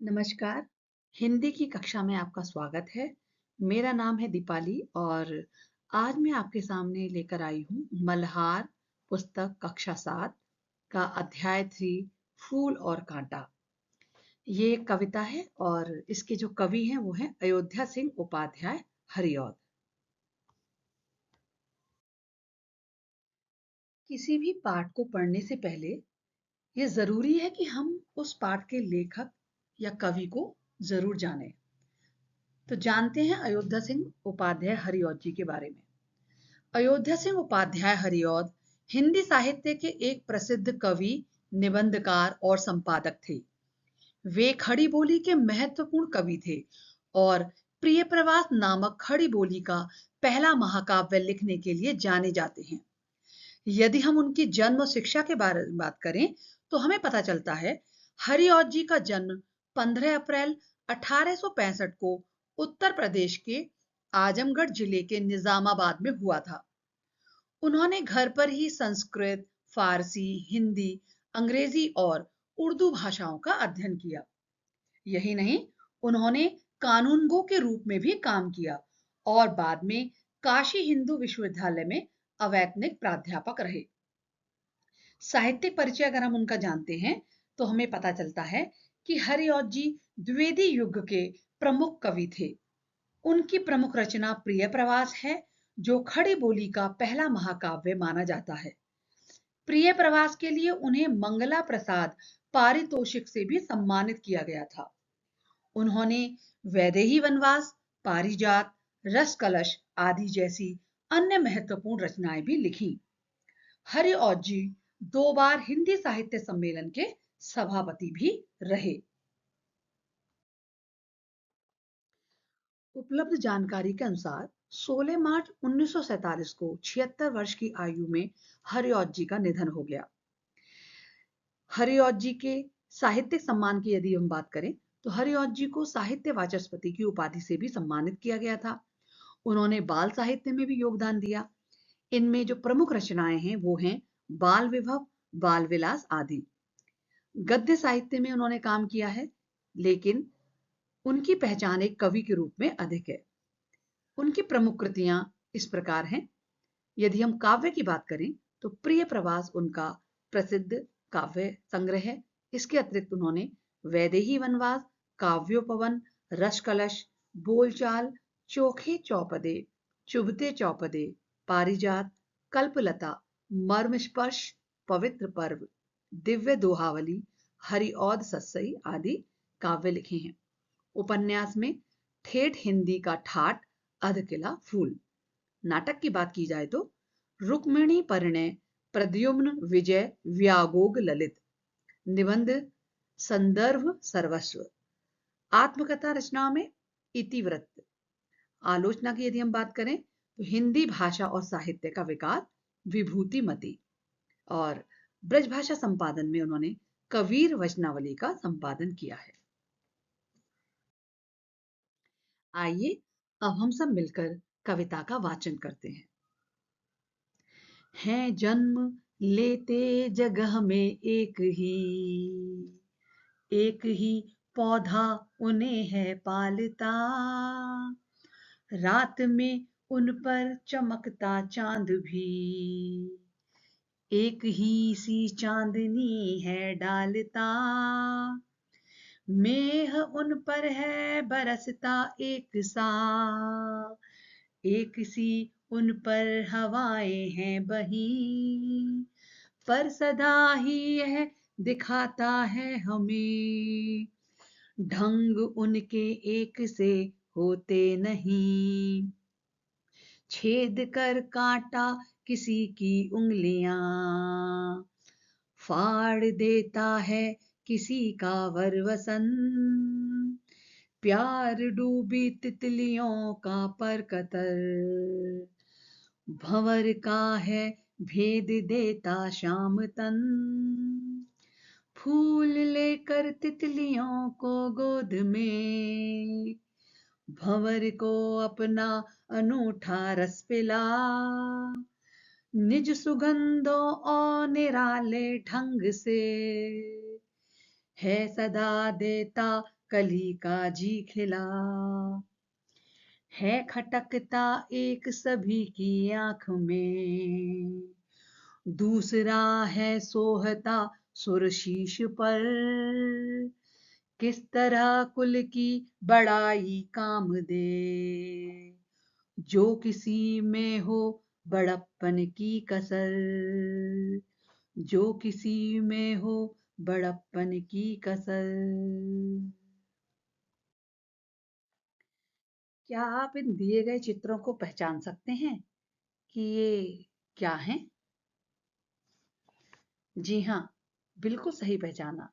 नमस्कार। हिंदी की कक्षा में आपका स्वागत है। मेरा नाम है दीपाली और आज मैं आपके सामने लेकर आई हूँ मल्हार पुस्तक कक्षा 7 का अध्याय 3 फूल और कांटा। ये एक कविता है और इसके जो कवि हैं वो हैं अयोध्या सिंह उपाध्याय हरिऔध। किसी भी पाठ को पढ़ने से पहले ये जरूरी है कि हम उस पाठ के लेखक या कवि को जरूर जानें। तो जानते हैं अयोध्या सिंह उपाध्याय हरिऔध जी के बारे में। अयोध्या सिंह उपाध्याय हरिऔध हिंदी साहित्य के एक प्रसिद्ध कवि, निबंधकार और संपादक थे। वे खड़ी बोली के महत्वपूर्ण कवि थे और प्रिय प्रवास नामक खड़ी बोली का पहला महाकाव्य लिखने के लिए जाने जाते हैं। यदि हम उनकी जन्म और शिक्षा के बारे में बात करें तो हमें पता चलता है हरिऔध जी का जन्म 15 अप्रैल 1865 को उत्तर प्रदेश के आजमगढ़ जिले के निजामाबाद में हुआ था। उन्होंने घर पर ही संस्कृत, फारसी, हिंदी, अंग्रेजी और उर्दू भाषाओं का अध्ययन किया। यही नहीं, उन्होंने कानूनगो के रूप में भी काम किया और बाद में काशी हिंदू विश्वविद्यालय में अवैतनिक प्राध्यापक रहे। साहित्यिक परिचय अगर हम उनका जानते हैं तो हमें पता चलता है कि हरिऔध जी द्विवेदी युग के प्रमुख कवि थे। उनकी प्रमुख रचना प्रिय प्रवास है, जो खड़ी बोली का पहला महाकाव्य माना जाता है। प्रिय प्रवास के लिए उन्हें मंगला प्रसाद पारितोषिक से भी सम्मानित किया गया था। उन्होंने वैदेही वनवास, पारिजात, रस कलश आदि जैसी अन्य महत्वपूर्ण रचनाएं भी लिखी। हरिऔध जी 2 बार हिंदी साहित्य सम्मेलन के सभापति भी रहे। उपलब्ध जानकारी के अनुसार 16 मार्च 1947 को 76 वर्ष की आयु में हरिऔध जी का निधन हो गया। हरिऔध जी के साहित्यिक सम्मान की यदि हम बात करें तो हरिऔध जी को साहित्य वाचस्पति की उपाधि से भी सम्मानित किया गया था। उन्होंने बाल साहित्य में भी योगदान दिया। इनमें जो प्रमुख रचनाएं हैं वो हैं बाल विभव, बाल विलास आदि। गद्य साहित्य में उन्होंने काम किया है, लेकिन उनकी पहचान एक कवि के रूप में अधिक है। उनकी प्रमुख कृतियां इस प्रकार हैं। यदि हम काव्य की बात करें तो प्रिय प्रवास उनका प्रसिद्ध काव्य संग्रह है। इसके अतिरिक्त उन्होंने वैदेही वनवास, काव्योपवन, रस कलश, बोलचाल, चोखे चौपदे, चुभते चौपदे, पारिजात, कल्पलता, मर्म स्पर्श, पवित्र पर्व, दिव्य दोहावली, हरिऔध सत्सई आदि काव्य लिखे हैं। उपन्यास में ठेठ हिंदी का ठाट, अधकिला फूल। नाटक की बात की जाए तो रुक्मिणी परिणय, प्रद्युम्न विजय, व्यागोग ललित। निबंध संदर्भ सर्वस्व। आत्मकथा रचनाओं में इतिवृत्त। आलोचना की यदि हम बात करें तो हिंदी भाषा और साहित्य का विकास, विभूतिमती। और ब्रजभाषा संपादन में उन्होंने कबीर वचनावली का संपादन किया है। आइए अब हम सब मिलकर कविता का वाचन करते हैं। हैं जन्म लेते जगह में एक ही पौधा उन्हें है पालता। रात में उन पर चमकता चांद भी एक ही सी चांदनी है डालता। मेह उन पर है बरसता एक सी उन पर हवाएं हैं बही। पर सदा ही यह दिखाता है हमें, ढंग उनके एक से होते नहीं। छेद कर कांटा किसी की उंगलियां, फाड़ देता है किसी का वरवसन। प्यार डूबी तितलियों का पर कतर, भंवर का है भेद देता शाम तन। फूल लेकर तितलियों को गोद में, भंवर को अपना अनूठा रस पिला। निज सुगंधों और निराले ढंग से है सदा देता कली का जी खिला। है खटकता एक सभी की आंख में, दूसरा है सोहता सुरशीश पर। किस तरह कुल की बड़ाई काम दे, जो किसी में हो बड़प्पन की कसर, जो किसी में हो बड़प्पन की कसर। क्या आप इन दिए गए चित्रों को पहचान सकते हैं कि ये क्या हैं? जी हाँ, बिल्कुल सही पहचाना।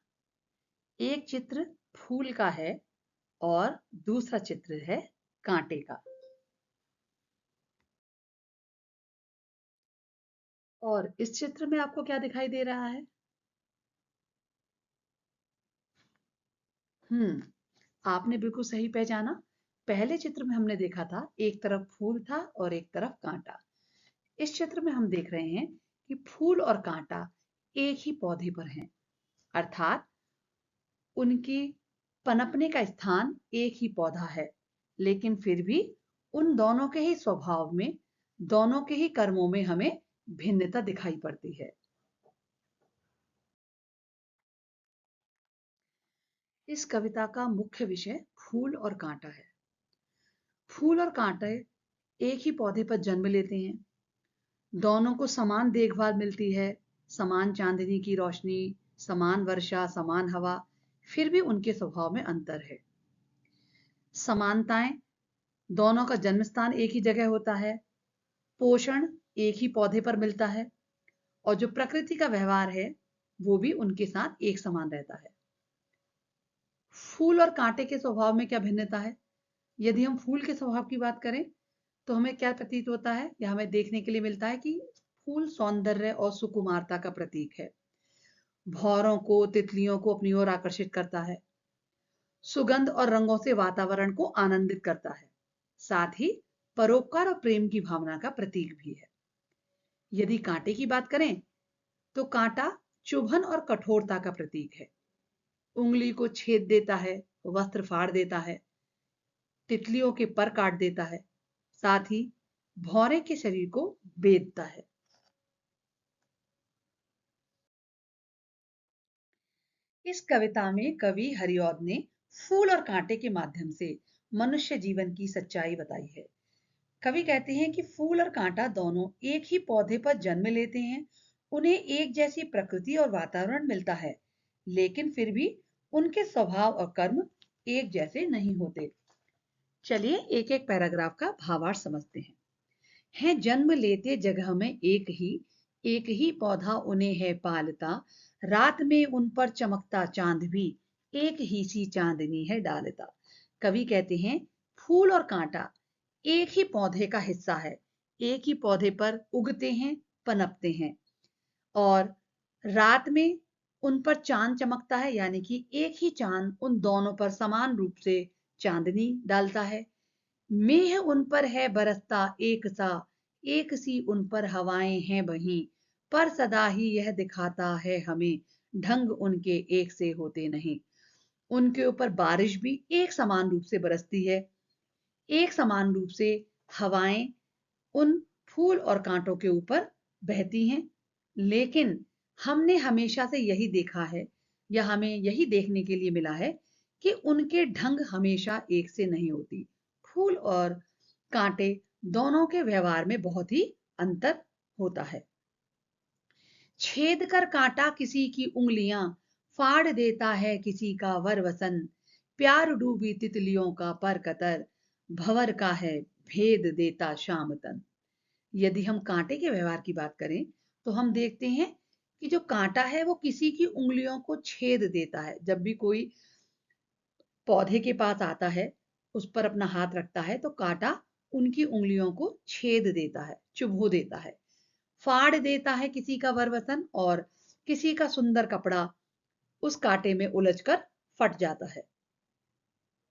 एक चित्र फूल का है और दूसरा चित्र है कांटे का। और इस चित्र में आपको क्या दिखाई दे रहा है? आपने बिल्कुल सही पहचाना। पहले चित्र में हमने देखा था एक तरफ फूल था और एक तरफ कांटा। इस चित्र में हम देख रहे हैं कि फूल और कांटा एक ही पौधे पर हैं, अर्थात उनकी पनपने का स्थान एक ही पौधा है, लेकिन फिर भी उन दोनों के ही स्वभाव में, दोनों के ही कर्मों में हमें भिन्नता दिखाई पड़ती है। इस कविता का मुख्य विषय फूल और कांटा है। फूल और कांटे एक ही पौधे पर जन्म लेते हैं, दोनों को समान देखभाल मिलती है, समान चांदनी की रोशनी, समान वर्षा, समान हवा, फिर भी उनके स्वभाव में अंतर है। समानताएं, दोनों का जन्म स्थान एक ही जगह होता है, पोषण एक ही पौधे पर मिलता है, और जो प्रकृति का व्यवहार है वो भी उनके साथ एक समान रहता है। फूल और कांटे के स्वभाव में क्या भिन्नता है? यदि हम फूल के स्वभाव की बात करें तो हमें क्या प्रतीत होता है या हमें देखने के लिए मिलता है कि फूल सौंदर्य और सुकुमारता का प्रतीक है, भौरों को, तितलियों को अपनी ओर आकर्षित करता है, सुगंध और रंगों से वातावरण को आनंदित करता है, साथ ही परोपकार और प्रेम की भावना का प्रतीक भी है। यदि कांटे की बात करें तो कांटा चुभन और कठोरता का प्रतीक है, उंगली को छेद देता है, वस्त्र फाड़ देता है, तितलियों के पर काट देता है, साथ ही भौरे के शरीर को बेधता है। इस कविता में कवि हरिऔध ने फूल और कांटे के माध्यम से मनुष्य जीवन की सच्चाई बताई है। कवि कहते हैं कि फूल और कांटा दोनों एक ही पौधे पर जन्म लेते हैं, उन्हें एक जैसी प्रकृति और वातावरण मिलता है, लेकिन फिर भी उनके स्वभाव और कर्म एक जैसे नहीं होते। चलिए एक एक पैराग्राफ का भावार्थ समझते हैं। है जन्म लेते जगह में एक ही पौधा उन्हें है पालता, रात में उन पर चमकता चांद भी एक ही सी चांदनी है डालता। कवि कहते हैं फूल और कांटा एक ही पौधे का हिस्सा है, एक ही पौधे पर उगते हैं, पनपते हैं, और रात में उन पर चांद चमकता है, यानी कि एक ही चांद उन दोनों पर समान रूप से चांदनी डालता है। मेह उन पर है बरसता एक सा, एक सी उन पर हवाएं हैं बहीं, पर सदा ही यह दिखाता है हमें ढंग उनके एक से होते नहीं। उनके ऊपर बारिश भी एक समान रूप से बरसती है, एक समान रूप से हवाएं उन फूल और कांटों के ऊपर बहती हैं, लेकिन हमने हमेशा से यही देखा है या हमें यही देखने के लिए मिला है कि उनके ढंग हमेशा एक से नहीं होती। फूल और कांटे दोनों के व्यवहार में बहुत ही अंतर होता है। छेद कर कांटा किसी की उंगलियां, फाड़ देता है किसी का वर वसन, प्यार डूबी तितलियों का पर कतर, भंवर का है भेद देता शाम तन। यदि हम कांटे के व्यवहार की बात करें तो हम देखते हैं कि जो कांटा है वो किसी की उंगलियों को छेद देता है। जब भी कोई पौधे के पास आता है, उस पर अपना हाथ रखता है, तो कांटा उनकी उंगलियों को छेद देता है, चुभो देता है। फाड़ देता है किसी का वरवसन, और किसी का सुंदर कपड़ा उस कांटे में उलझकर फट जाता है।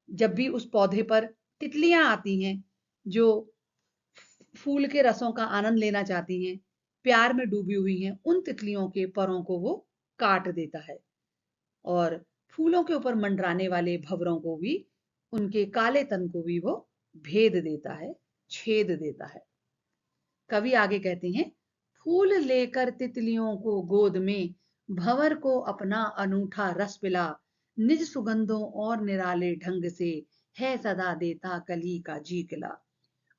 जब भी उस पौधे पर तितलियां आती हैं जो फूल के रसों का आनंद लेना चाहती हैं, प्यार में डूबी हुई हैं, उन तितलियों के परों को वो काट देता है। और फूलों के ऊपर मंडराने वाले भंवरों को भी, उनके काले तन को भी वो भेद देता है, छेद देता है। कवि आगे कहते हैं, फूल लेकर तितलियों को गोद में, भंवर को अपना अनूठा रस पिला, निज सुगंधों और निराले ढंग से, है सदा देता कली का जी खिला।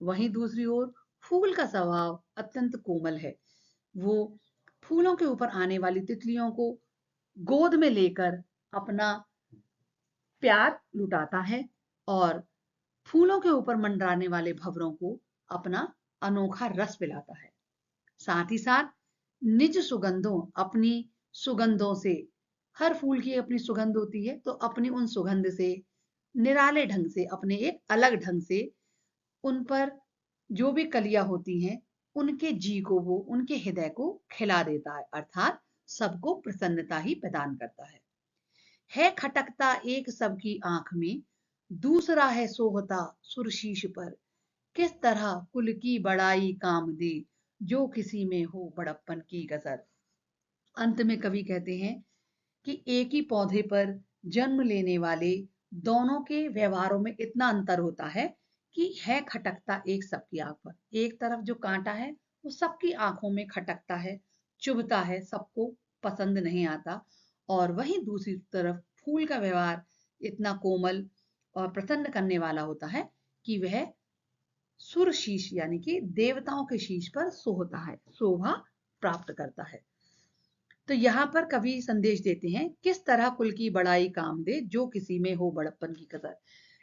वहीं दूसरी ओर फूल का स्वभाव अत्यंत कोमल है। वो फूलों के ऊपर आने वाली तितलियों को गोद में लेकर अपना प्यार लुटाता है और फूलों के ऊपर मंडराने वाले भंवरों को अपना अनोखा रस पिलाता है। साथ ही साथ निज सुगंधों, अपनी सुगंधों से, हर फूल की अपनी सुगंध होती है, तो अपनी उन सुगंध से निराले ढंग से, अपने एक अलग ढंग से उन पर जो भी कलियां होती हैं उनके जी को, वो उनके हृदय को खिला देता है, अर्थात सबको प्रसन्नता ही प्रदान करता है खटकता एक सबकी आंख में, दूसरा है सोहता सुरशीश पर, किस तरह कुल की बड़ाई काम दे, जो किसी में हो बड़प्पन की गजर। अंत में कवि कहते हैं कि एक ही पौधे पर जन्म लेने वाले दोनों के व्यवहारों में इतना अंतर होता है कि है खटकता एक सबकी आंख पर। एक तरफ जो कांटा है वो सबकी आंखों में खटकता है, चुभता है, सबको पसंद नहीं आता, और वहीं दूसरी तरफ फूल का व्यवहार इतना कोमल और प्रसन्न करने वाला होता है कि वह सुर शीश यानी कि देवताओं के शीश पर सोहता है, शोभा प्राप्त करता है। तो यहाँ पर कवि संदेश देते हैं, किस तरह कुल की बड़ाई काम दे, जो किसी में हो बड़प्पन की कदर।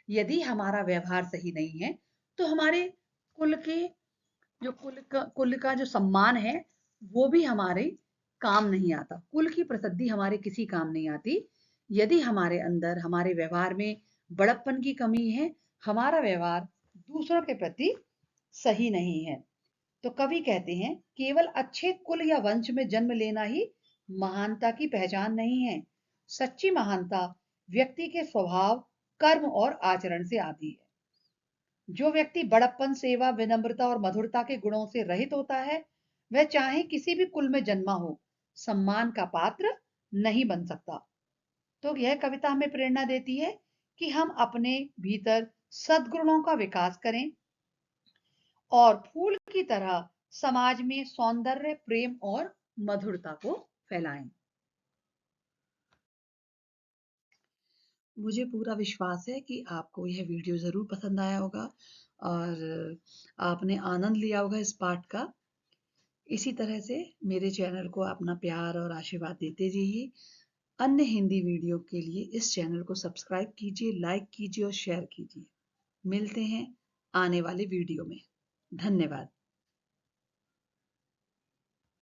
यदि हमारा व्यवहार सही नहीं है तो हमारे कुल के जो कुल का जो सम्मान है वो भी हमारे काम नहीं आता, कुल की प्रसिद्धि हमारे किसी काम नहीं आती यदि हमारे अंदर, हमारे व्यवहार में बड़प्पन की कमी है, हमारा व्यवहार दूसरों के प्रति सही नहीं है। तो कवि कहते हैं, केवल अच्छे कुल या वंश में जन्म लेना ही महानता की पहचान नहीं है। सच्ची महानता व्यक्ति के स्वभाव, कर्म और आचरण से आती है। जो व्यक्ति बड़प्पन, सेवा, विनम्रता और मधुरता के गुणों से रहित होता है, वह चाहे किसी भी कुल में जन्मा हो, सम्मान का पात्र नहीं बन सकता। तो यह कविता हमें प्रेरणा देती है कि हम अपने भीतर सद्गुणों का विकास करें और फूल की तरह समाज में सौंदर्य, प्रेम और मधुरता को फैलाएं। मुझे पूरा विश्वास है कि आपको यह वीडियो ज़रूर पसंद आया होगा और आपने आनंद लिया होगा इस पाठ का। इसी तरह से मेरे चैनल को अपना प्यार और आशीर्वाद देते जाइए। अन्य हिंदी वीडियो के लिए इस चैनल को सब्सक्राइब कीजिए, लाइक कीजिए और शेयर कीजिए। मिलते हैं आने वाले वीडियो में। धन्यवाद।